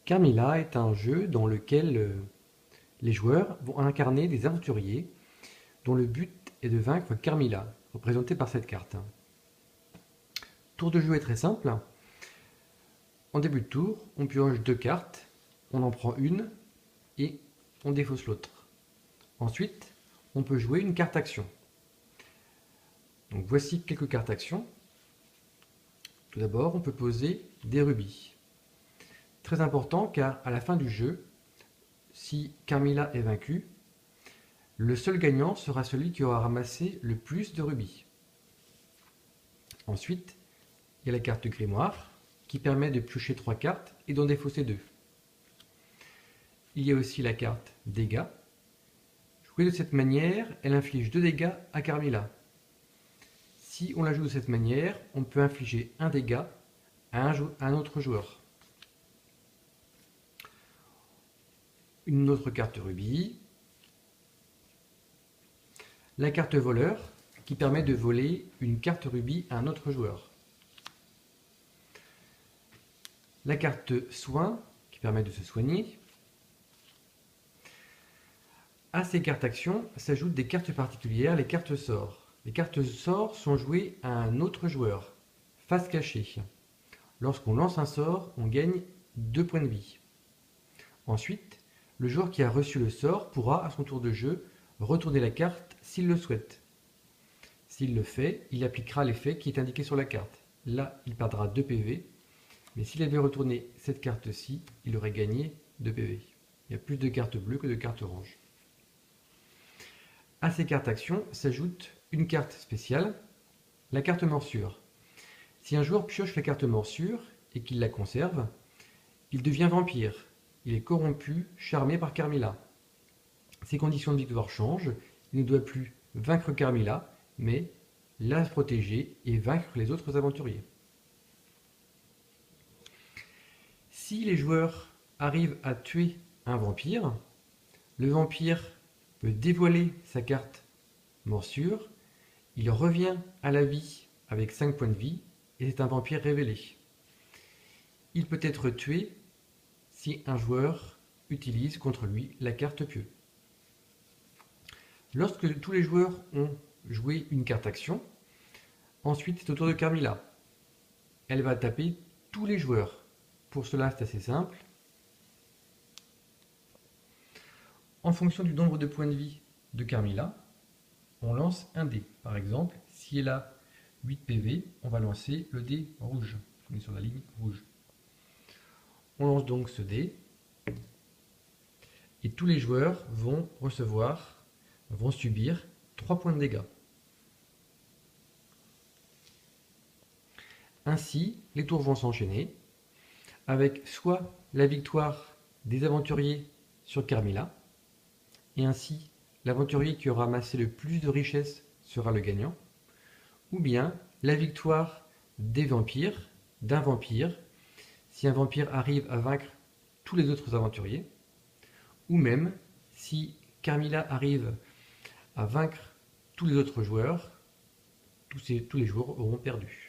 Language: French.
Carmilla est un jeu dans lequel les joueurs vont incarner des aventuriers dont le but est de vaincre Carmilla, représentée par cette carte. Tour de jeu est très simple. En début de tour, on pioche deux cartes, on en prend une et on défausse l'autre. Ensuite, on peut jouer une carte action. Donc voici quelques cartes action. Tout d'abord, on peut poser des rubis. Très important car à la fin du jeu, si Carmilla est vaincue, le seul gagnant sera celui qui aura ramassé le plus de rubis. Ensuite, il y a la carte grimoire qui permet de piocher 3 cartes et d'en défausser 2. Il y a aussi la carte dégâts. Jouée de cette manière, elle inflige 2 dégâts à Carmilla. Si on la joue de cette manière, on peut infliger un dégât à un autre joueur. Une autre carte rubis. La carte voleur qui permet de voler une carte rubis à un autre joueur. La carte soin qui permet de se soigner. À ces cartes actions s'ajoutent des cartes particulières, les cartes sorts. Les cartes sorts sont jouées à un autre joueur, face cachée. Lorsqu'on lance un sort, on gagne 2 points de vie. Ensuite, le joueur qui a reçu le sort pourra, à son tour de jeu, retourner la carte s'il le souhaite. S'il le fait, il appliquera l'effet qui est indiqué sur la carte. Là, il perdra 2 PV, mais s'il avait retourné cette carte-ci, il aurait gagné 2 PV. Il y a plus de cartes bleues que de cartes oranges. À ces cartes actions s'ajoute une carte spéciale, la carte morsure. Si un joueur pioche la carte morsure et qu'il la conserve, il devient vampire. Il est corrompu, charmé par Carmilla. Ses conditions de victoire changent. Il ne doit plus vaincre Carmilla, mais la protéger et vaincre les autres aventuriers. Si les joueurs arrivent à tuer un vampire, le vampire peut dévoiler sa carte morsure, il revient à la vie avec 5 points de vie et c'est un vampire révélé. Il peut être tué si un joueur utilise contre lui la carte pieu. Lorsque tous les joueurs ont joué une carte action, ensuite c'est au tour de Carmilla. Elle va taper tous les joueurs. Pour cela, c'est assez simple. En fonction du nombre de points de vie de Carmilla, on lance un dé. Par exemple, si elle a 8 PV, on va lancer le dé rouge. On est sur la ligne rouge. On lance donc ce dé. Et tous les joueurs vont subir 3 points de dégâts. Ainsi, les tours vont s'enchaîner avec soit la victoire des aventuriers sur Carmilla, et ainsi l'aventurier qui aura amassé le plus de richesses sera le gagnant, ou bien la victoire des vampires, d'un vampire, si un vampire arrive à vaincre tous les autres aventuriers, ou même si Carmilla arrive à vaincre tous les autres joueurs, tous les joueurs auront perdu.